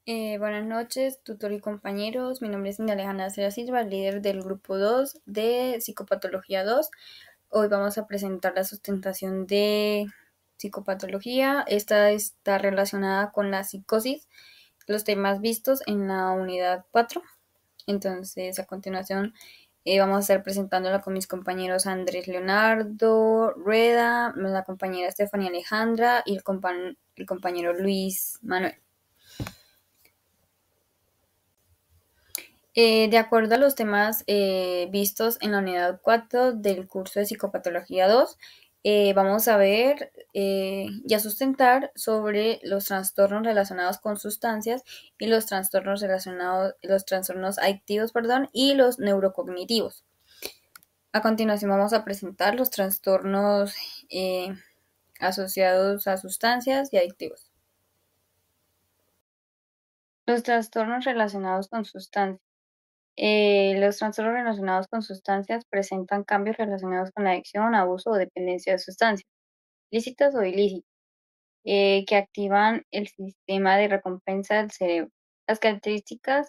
Buenas noches, tutor y compañeros. Mi nombre es India Alejandra Cera Silva, líder del grupo 2 de Psicopatología 2. Hoy vamos a presentar la sustentación de psicopatología. Esta está relacionada con la psicosis, los temas vistos en la unidad 4. Entonces, a continuación, vamos a estar presentándola con mis compañeros Andrés Leonardo Rueda, la compañera Estefanía Alejandra y el compañero Luis Manuel. De acuerdo a los temas vistos en la unidad 4 del curso de Psicopatología 2, vamos a ver y a sustentar sobre los trastornos relacionados con sustancias y los trastornos adictivos, y los neurocognitivos. A continuación vamos a presentar los trastornos eh, asociados a sustancias y adictivos. Los trastornos relacionados con sustancias. Los trastornos relacionados con sustancias presentan cambios relacionados con la adicción, abuso o dependencia de sustancias, lícitas o ilícitas, que activan el sistema de recompensa del cerebro. Las características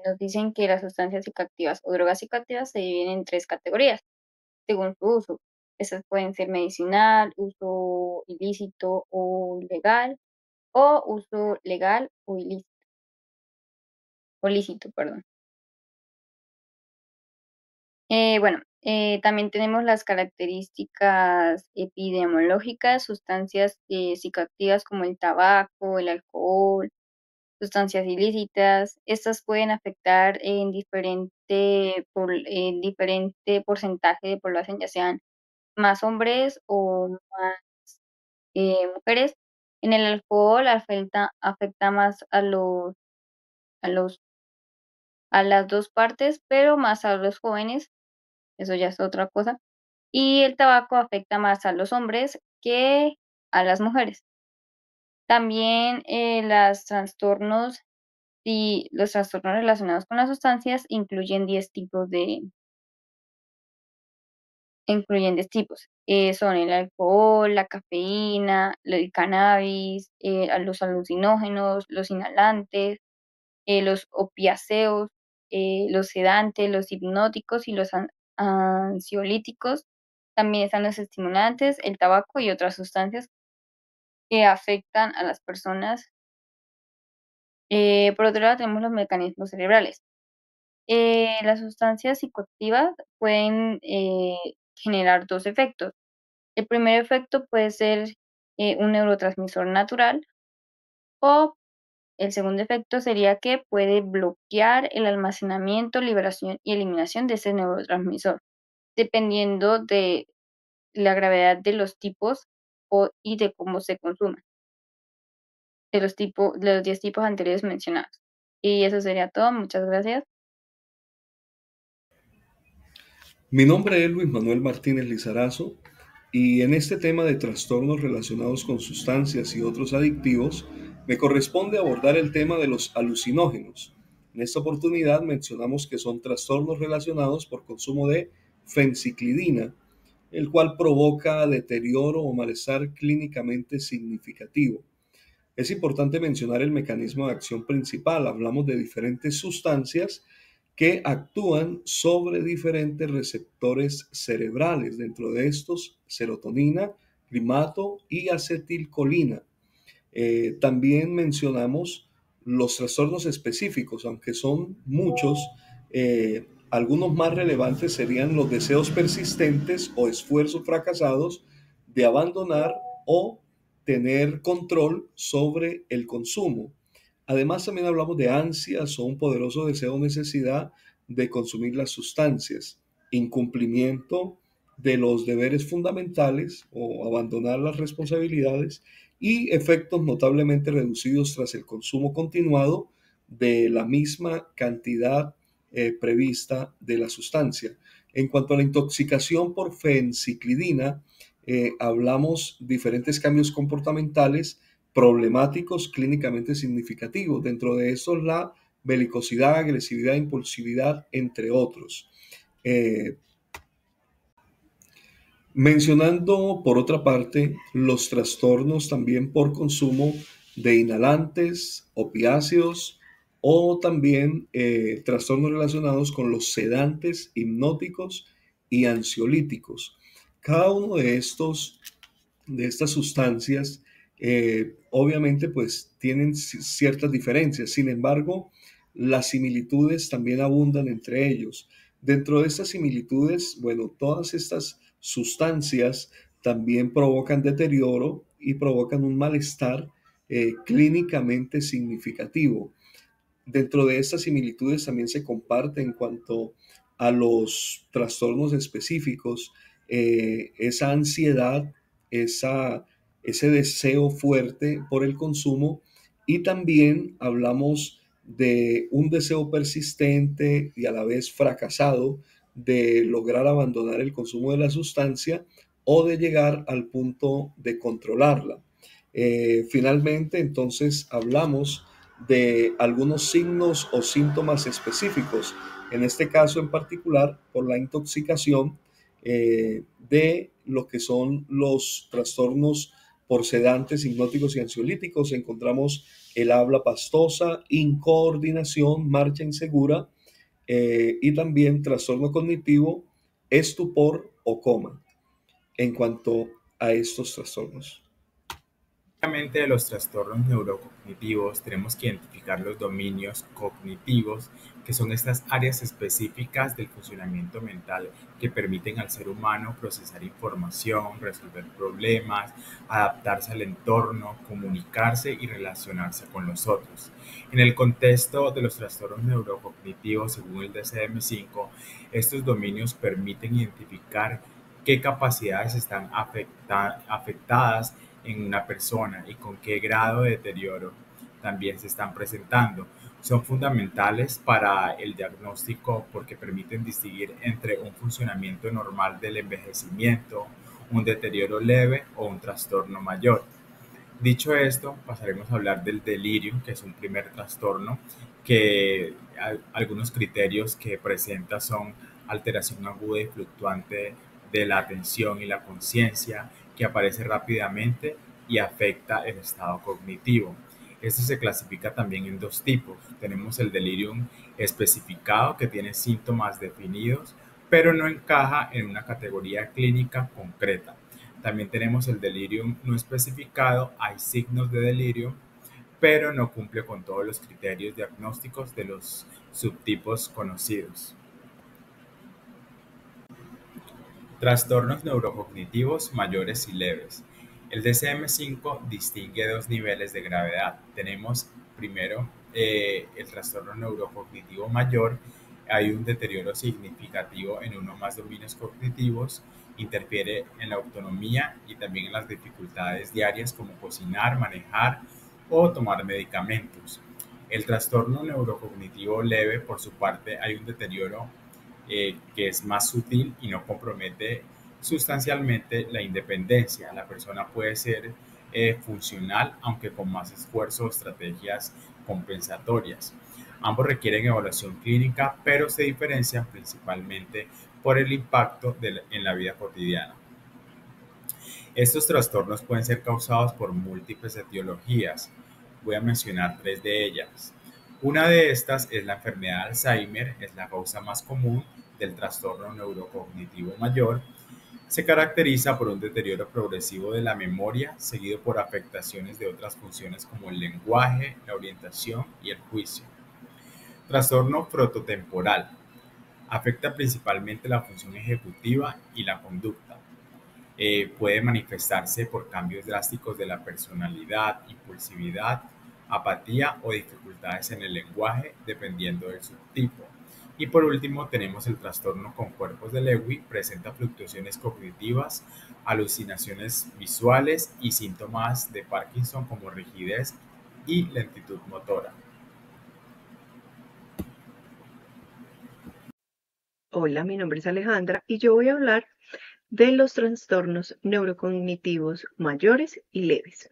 nos dicen que las sustancias psicoactivas o drogas psicoactivas se dividen en tres categorías, según su uso. Estas pueden ser medicinal, uso ilícito o legal, o uso legal o ilícito, o lícito, perdón. También tenemos las características epidemiológicas, sustancias psicoactivas como el tabaco, el alcohol, sustancias ilícitas. Estas pueden afectar en diferente porcentaje de población, ya sean más hombres o más mujeres. En el alcohol afecta más a los, a las dos partes, pero más a los jóvenes. Eso ya es otra cosa. Y el tabaco afecta más a los hombres que a las mujeres. También los trastornos relacionados con las sustancias incluyen 10 tipos. Son el alcohol, la cafeína, el cannabis, los alucinógenos, los inhalantes, los opiáceos, los sedantes, los hipnóticos y los ansiolíticos. También están los estimulantes, el tabaco y otras sustancias que afectan a las personas. Por otro lado, tenemos los mecanismos cerebrales. Las sustancias psicoactivas pueden generar dos efectos. El primer efecto puede ser un neurotransmisor natural, o el segundo efecto sería que puede bloquear el almacenamiento, liberación y eliminación de ese neurotransmisor, dependiendo de la gravedad de los tipos y de cómo se consuman, de los 10 tipos anteriores mencionados. Y eso sería todo. Muchas gracias. Mi nombre es Luis Manuel Martínez Lizarazo y en este tema de trastornos relacionados con sustancias y otros adictivos me corresponde abordar el tema de los alucinógenos. En esta oportunidad mencionamos que son trastornos relacionados por consumo de fenciclidina, el cual provoca deterioro o malestar clínicamente significativo. Es importante mencionar el mecanismo de acción principal. Hablamos de diferentes sustancias que actúan sobre diferentes receptores cerebrales. Dentro de estos, serotonina, primato y acetilcolina. También mencionamos los trastornos específicos, aunque son muchos. Algunos más relevantes serían los deseos persistentes o esfuerzos fracasados de abandonar o tener control sobre el consumo. Además, también hablamos de ansias o un poderoso deseo o necesidad de consumir las sustancias, incumplimiento de los deberes fundamentales o abandonar las responsabilidades y efectos notablemente reducidos tras el consumo continuado de la misma cantidad prevista de la sustancia. En cuanto a la intoxicación por fenciclidina, hablamos diferentes cambios comportamentales problemáticos clínicamente significativos. Dentro de estos, la belicosidad, agresividad, impulsividad, entre otros. Eh, Mencionando, por otra parte, los trastornos también por consumo de inhalantes, opiáceos o también trastornos relacionados con los sedantes, hipnóticos y ansiolíticos. Cada uno de estas sustancias, obviamente, pues tienen ciertas diferencias. Sin embargo, las similitudes también abundan entre ellos. Dentro de estas similitudes, bueno, todas estas sustancias también provocan deterioro y provocan un malestar clínicamente significativo. Dentro de estas similitudes también se comparte en cuanto a los trastornos específicos, esa ansiedad, esa, ese deseo fuerte por el consumo, y también hablamos de un deseo persistente y a la vez fracasado de lograr abandonar el consumo de la sustancia o de llegar al punto de controlarla. Finalmente, entonces, hablamos de algunos signos o síntomas específicos, en este caso en particular por la intoxicación de lo que son los trastornos por sedantes, hipnóticos y ansiolíticos. Encontramos el habla pastosa, incoordinación, marcha insegura y también trastorno cognitivo, estupor o coma en cuanto a estos trastornos. De los trastornos neurocognitivos tenemos que identificar los dominios cognitivos, que son estas áreas específicas del funcionamiento mental que permiten al ser humano procesar información, resolver problemas, adaptarse al entorno, comunicarse y relacionarse con los otros. En el contexto de los trastornos neurocognitivos, según el DSM-5, estos dominios permiten identificar qué capacidades están afectadas en una persona y con qué grado de deterioro también se están presentando. Son fundamentales para el diagnóstico porque permiten distinguir entre un funcionamiento normal del envejecimiento, un deterioro leve o un trastorno mayor. Dicho esto, pasaremos a hablar del delirio, que es un primer trastorno, que algunos criterios que presenta son alteración aguda y fluctuante de la atención y la conciencia, que aparece rápidamente y afecta el estado cognitivo. Este se clasifica también en dos tipos. Tenemos el delirium especificado, que tiene síntomas definidos, pero no encaja en una categoría clínica concreta. También tenemos el delirium no especificado, hay signos de delirium, pero no cumple con todos los criterios diagnósticos de los subtipos conocidos. Trastornos neurocognitivos mayores y leves. El DSM-5 distingue dos niveles de gravedad. Tenemos primero el trastorno neurocognitivo mayor. Hay un deterioro significativo en uno o más dominios cognitivos, interfiere en la autonomía y también en las dificultades diarias como cocinar, manejar o tomar medicamentos. El trastorno neurocognitivo leve, por su parte, hay un deterioro que es más sutil y no compromete sustancialmente la independencia. La persona puede ser funcional, aunque con más esfuerzo o estrategias compensatorias. Ambos requieren evaluación clínica, pero se diferencian principalmente por el impacto en la vida cotidiana. Estos trastornos pueden ser causados por múltiples etiologías. Voy a mencionar tres de ellas. Una de estas es la enfermedad de Alzheimer, es la causa más común del trastorno neurocognitivo mayor. Se caracteriza por un deterioro progresivo de la memoria, seguido por afectaciones de otras funciones como el lenguaje, la orientación y el juicio. Trastorno frontotemporal. Afecta principalmente la función ejecutiva y la conducta. Puede manifestarse por cambios drásticos de la personalidad, impulsividad, apatía o dificultades en el lenguaje, dependiendo del subtipo. Y por último, tenemos el trastorno con cuerpos de Lewy, presenta fluctuaciones cognitivas, alucinaciones visuales y síntomas de Parkinson como rigidez y lentitud motora. Hola, mi nombre es Alejandra y yo voy a hablar de los trastornos neurocognitivos mayores y leves.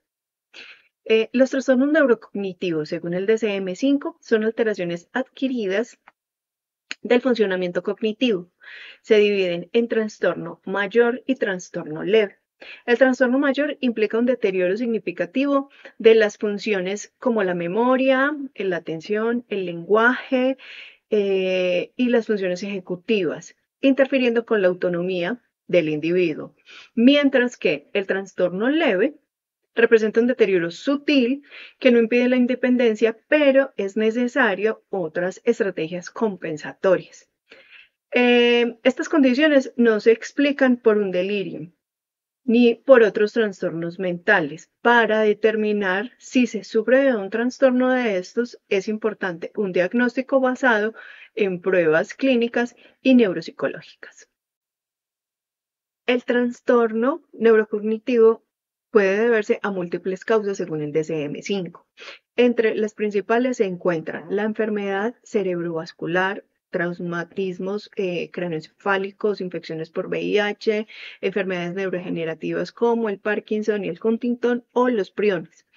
Los trastornos neurocognitivos, según el DSM-5, son alteraciones adquiridas del funcionamiento cognitivo. Se dividen en trastorno mayor y trastorno leve. El trastorno mayor implica un deterioro significativo de las funciones como la memoria, la atención, el lenguaje y las funciones ejecutivas, interfiriendo con la autonomía del individuo. Mientras que el trastorno leve representa un deterioro sutil que no impide la independencia, pero es necesario otras estrategias compensatorias. Estas condiciones no se explican por un delirio ni por otros trastornos mentales. Para determinar si se sufre de un trastorno de estos, es importante un diagnóstico basado en pruebas clínicas y neuropsicológicas. El trastorno neurocognitivo puede deberse a múltiples causas según el DSM-5. Entre las principales se encuentran la enfermedad cerebrovascular, traumatismos craneoencefálicos, infecciones por VIH, enfermedades neurodegenerativas como el Parkinson y el Huntington o los priones.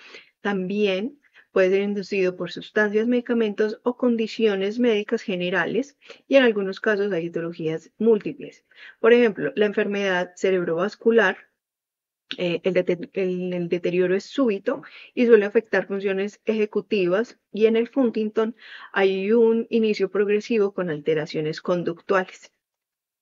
También puede ser inducido por sustancias, medicamentos o condiciones médicas generales y en algunos casos hay etiologías múltiples. Por ejemplo, la enfermedad cerebrovascular, el deterioro es súbito y suele afectar funciones ejecutivas y en el Huntington hay un inicio progresivo con alteraciones conductuales.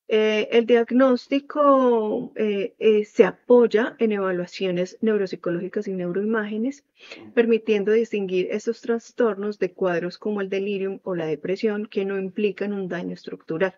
El diagnóstico se apoya en evaluaciones neuropsicológicas y neuroimágenes, permitiendo distinguir estos trastornos de cuadros como el delirium o la depresión que no implican un daño estructural.